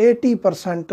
80%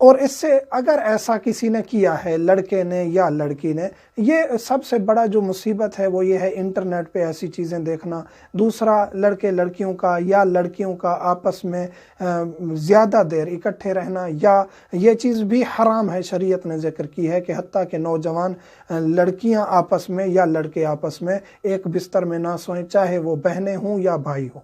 اور اس سے اگر ایسا کسی نے کیا ہے، لڑکے نے یا لڑکی نے، یہ سب سے بڑا جو مصیبت ہے وہ یہ ہے انٹرنیٹ پہ ایسی چیزیں دیکھنا۔ دوسرا، لڑکے لڑکیوں کا یا لڑکیوں کا آپس میں زیادہ دیر اکٹھے رہنا، یا یہ چیز بھی حرام ہے، شریعت نے ذکر کی ہے کہ حتیٰ کہ نوجوان لڑکیاں آپس میں یا لڑکے آپس میں ایک بستر میں نہ سوئیں، چاہے وہ بہنیں ہوں یا بھائی ہوں،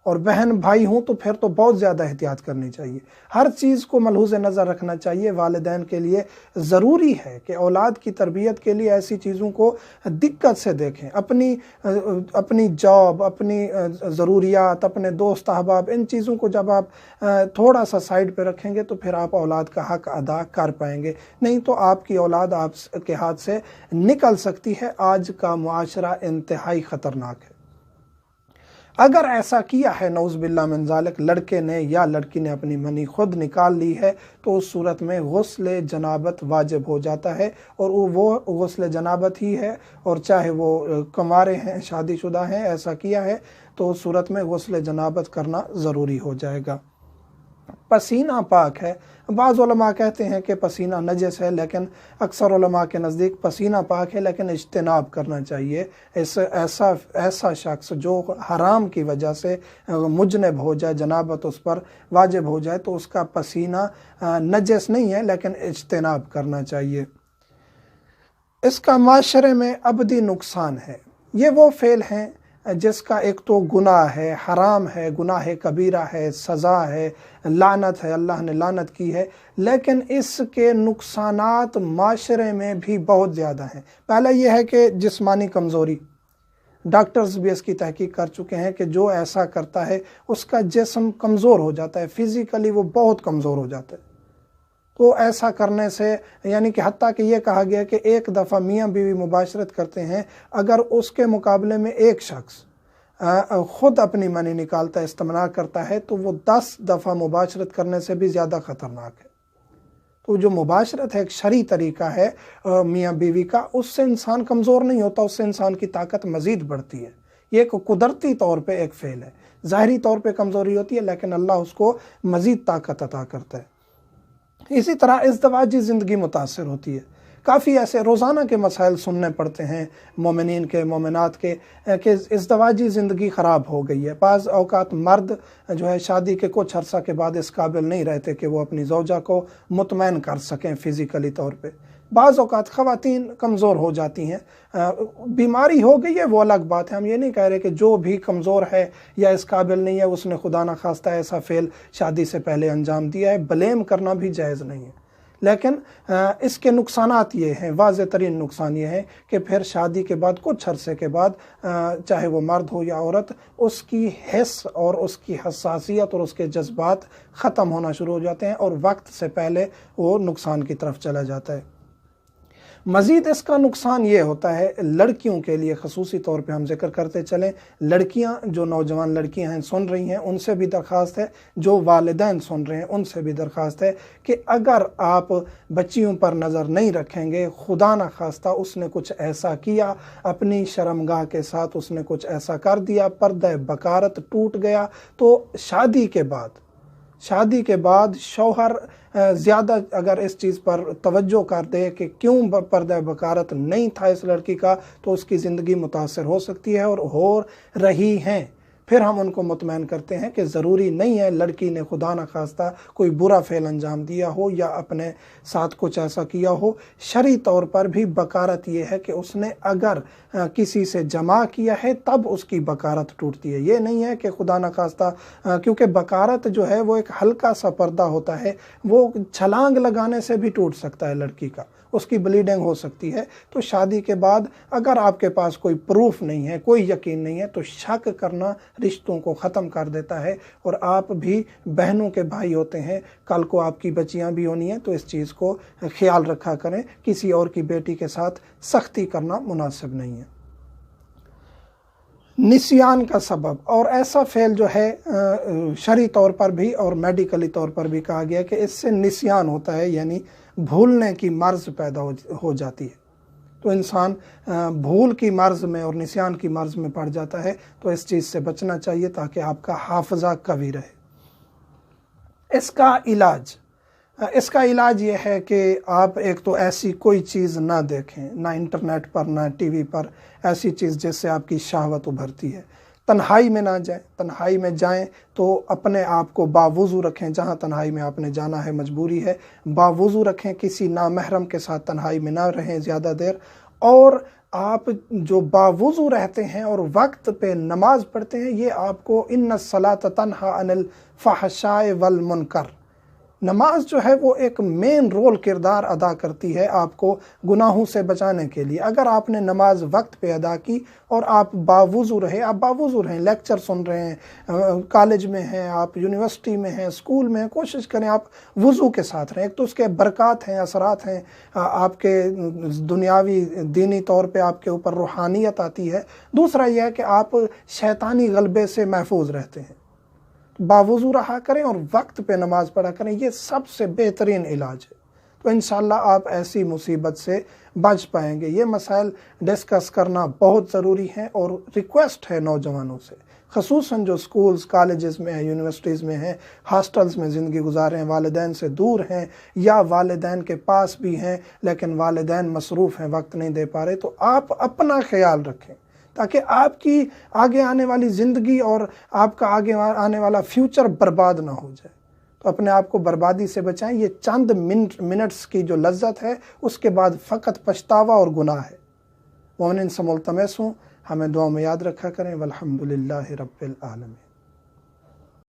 اور بہن بھائی ہوں تو پھر تو بہت زیادہ احتیاط کرنی چاہیے۔ ہر چیز کو ملحوظ نظر رکھنا چاہیے۔ والدین کے لیے ضروری ہے کہ اولاد کی تربیت کے لیے ایسی چیزوں کو دقت سے دیکھیں۔ اپنی جاب، اپنی ضروریات، اپنے دوست احباب، ان چیزوں کو جب آپ تھوڑا سا سائیڈ پہ رکھیں گے تو پھر آپ اولاد کا حق ادا کر پائیں گے، نہیں تو آپ کی اولاد آپ کے ہاتھ سے نکل سکتی ہے۔ آج کا معاشرہ انتہائی خطرناک ہے۔ اگر ایسا کیا ہے نعوذ باللہ من ذالک، لڑکے نے یا لڑکی نے اپنی منی خود نکال لی ہے، تو اس صورت میں غسل جنابت واجب ہو جاتا ہے، اور وہ غسل جنابت ہی ہے، اور چاہے وہ کنوارے ہیں، شادی شدہ ہیں، ایسا کیا ہے تو اس صورت میں غسل جنابت کرنا ضروری ہو جائے گا۔ پسینہ پاک ہے۔ بعض علماء کہتے ہیں کہ پسینہ نجس ہے، لیکن اکثر علماء کے نزدیک پسینہ پاک ہے، لیکن اجتناب کرنا چاہیے۔ ایسا شخص جو حرام کی وجہ سے مجنب ہو جائے، جنابت اس پر واجب ہو جائے، تو اس کا پسینہ نجس نہیں ہے، لیکن اجتناب کرنا چاہیے۔ اس کا معاشرے میں ابدی نقصان ہے۔ یہ وہ فعل ہیں جس کا ایک تو گناہ ہے، حرام ہے، گناہ کبیرہ ہے، سزا ہے، لعنت ہے، اللہ نے لعنت کی ہے، لیکن اس کے نقصانات معاشرے میں بھی بہت زیادہ ہیں۔ پہلا یہ ہے کہ جسمانی کمزوری، ڈاکٹرز بھی اس کی تحقیق کر چکے ہیں کہ جو ایسا کرتا ہے اس کا جسم کمزور ہو جاتا ہے، فزیکلی وہ بہت کمزور ہو جاتا ہے۔ تو ایسا کرنے سے، یعنی کہ حتیٰ کہ یہ کہا گیا کہ ایک دفعہ میاں بیوی مباشرت کرتے ہیں، اگر اس کے مقابلے میں ایک شخص خود اپنی منی نکالتا ہے، استمناء کرتا ہے، تو وہ 10 دفعہ مباشرت کرنے سے بھی زیادہ خطرناک ہے۔ تو جو مباشرت ہے، ایک شرعی طریقہ ہے میاں بیوی کا، اس سے انسان کمزور نہیں ہوتا، اس سے انسان کی طاقت مزید بڑھتی ہے۔ یہ ایک قدرتی طور پہ ایک فعل ہے، ظاہری طور پہ کمزوری ہوتی ہے، لیکن اللہ اس کو مزید طاقت عطا کرتا ہے۔ اسی طرح ازدواجی زندگی متاثر ہوتی ہے۔ کافی ایسے روزانہ کے مسائل سننے پڑتے ہیں مومنین کے، مومنات کے، کہ ازدواجی زندگی خراب ہو گئی ہے۔ بعض اوقات مرد جو ہے شادی کے کچھ عرصہ کے بعد اس قابل نہیں رہتے کہ وہ اپنی زوجہ کو مطمئن کر سکیں فزیکلی طور پہ۔ بعض اوقات خواتین کمزور ہو جاتی ہیں، بیماری ہو گئی ہے وہ الگ بات ہے، ہم یہ نہیں کہہ رہے کہ جو بھی کمزور ہے یا اس قابل نہیں ہے اس نے خدا نخواستہ ایسا فعل شادی سے پہلے انجام دیا ہے، بلیم کرنا بھی جائز نہیں ہے۔ لیکن اس کے نقصانات یہ ہیں، واضح ترین نقصان یہ ہے کہ پھر شادی کے بعد کچھ عرصے کے بعد چاہے وہ مرد ہو یا عورت، اس کی حس اور اس کی حساسیت اور اس کے جذبات ختم ہونا شروع ہو جاتے ہیں، اور وقت سے پہلے وہ نقصان کی طرف چلا جاتا ہے۔ مزید اس کا نقصان یہ ہوتا ہے لڑکیوں کے لیے، خصوصی طور پہ ہم ذکر کرتے چلیں، لڑکیاں جو نوجوان لڑکیاں ہیں سن رہی ہیں، ان سے بھی درخواست ہے، جو والدین سن رہے ہیں ان سے بھی درخواست ہے کہ اگر آپ بچیوں پر نظر نہیں رکھیں گے، خدا نخواستہ اس نے کچھ ایسا کیا، اپنی شرمگاہ کے ساتھ اس نے کچھ ایسا کر دیا، پردہ بکارت ٹوٹ گیا، تو شادی کے بعد شوہر زیادہ اگر اس چیز پر توجہ کر دے کہ کیوں پردہ بکارت نہیں تھا اس لڑکی کا، تو اس کی زندگی متاثر ہو سکتی ہے، اور ہو رہی ہیں۔ پھر ہم ان کو مطمئن کرتے ہیں کہ ضروری نہیں ہے لڑکی نے خدا نخواستہ کوئی برا فعل انجام دیا ہو یا اپنے ساتھ کچھ ایسا کیا ہو۔ شرعی طور پر بھی بکارت یہ ہے کہ اس نے اگر کسی سے جماع کیا ہے تب اس کی بکارت ٹوٹتی ہے، یہ نہیں ہے کہ خدا نخواستہ، کیونکہ بکارت جو ہے وہ ایک ہلکا سا پردہ ہوتا ہے، وہ چھلانگ لگانے سے بھی ٹوٹ سکتا ہے لڑکی کا، اس کی بلیڈنگ ہو سکتی ہے۔ تو شادی کے بعد اگر آپ کے پاس کوئی پروف نہیں ہے، کوئی یقین نہیں ہے، تو شک کرنا رشتوں کو ختم کر دیتا ہے، اور آپ بھی بہنوں کے بھائی ہوتے ہیں، کل کو آپ کی بچیاں بھی ہونی ہیں، تو اس چیز کو خیال رکھا کریں، کسی اور کی بیٹی کے ساتھ سختی کرنا مناسب نہیں ہے۔ نسیان کا سبب، اور ایسا فعل جو ہے شرعی طور پر بھی اور میڈیکلی طور پر بھی کہا گیا کہ اس سے نسیان ہوتا ہے، یعنی بھولنے کی مرض پیدا ہو جاتی ہے، تو انسان بھول کی مرض میں اور نسیان کی مرض میں پڑ جاتا ہے، تو اس چیز سے بچنا چاہیے تاکہ آپ کا حافظہ قوی رہے۔ اس کا علاج اس کا علاج یہ ہے کہ آپ ایک تو ایسی کوئی چیز نہ دیکھیں، نہ انٹرنیٹ پر نہ ٹی وی پر ایسی چیز جس سے آپ کی شہوت ابھرتی ہے۔ تنہائی میں نہ جائیں، تنہائی میں جائیں تو اپنے آپ کو باوضو رکھیں، جہاں تنہائی میں آپ نے جانا ہے مجبوری ہے باوضو رکھیں، کسی نامحرم کے ساتھ تنہائی میں نہ رہیں زیادہ دیر، اور آپ جو باوضو رہتے ہیں اور وقت پہ نماز پڑھتے ہیں، یہ آپ کو ان الصلاۃ تنہی عن الفحشاء والمنکر، نماز جو ہے وہ ایک مین رول کردار ادا کرتی ہے آپ کو گناہوں سے بچانے کے لیے۔ اگر آپ نے نماز وقت پہ ادا کی اور آپ باوضو رہے، آپ باوضو رہیں، لیکچر سن رہے ہیں، کالج میں ہیں آپ، یونیورسٹی میں ہیں، اسکول میں ہیں، کوشش کریں آپ وضو کے ساتھ رہیں۔ ایک تو اس کے برکات ہیں، اثرات ہیں، آپ کے دنیاوی دینی طور پہ آپ کے اوپر روحانیت آتی ہے۔ دوسرا یہ ہے کہ آپ شیطانی غلبے سے محفوظ رہتے ہیں۔ باوضو رہا کریں اور وقت پہ نماز پڑھا کریں، یہ سب سے بہترین علاج ہے۔ تو انشاءاللہ آپ ایسی مصیبت سے بچ پائیں گے۔ یہ مسائل ڈسکس کرنا بہت ضروری ہے، اور ریکویسٹ ہے نوجوانوں سے، خصوصاً جو سکولز کالجز میں ہیں، یونیورسٹیز میں ہیں، ہاسٹلز میں زندگی گزار رہے ہیں، والدین سے دور ہیں یا والدین کے پاس بھی ہیں لیکن والدین مصروف ہیں، وقت نہیں دے پا رہے، تو آپ اپنا خیال رکھیں تاکہ آپ کی آگے آنے والی زندگی اور آپ کا آگے آنے والا فیوچر برباد نہ ہو جائے۔ تو اپنے آپ کو بربادی سے بچائیں۔ یہ چند منٹس کی جو لذت ہے، اس کے بعد فقط پچھتاوا اور گناہ ہے۔ مومنین سے ملتمس ہوں، ہمیں دعا میں یاد رکھا کریں۔ والحمدللہ رب العالمین۔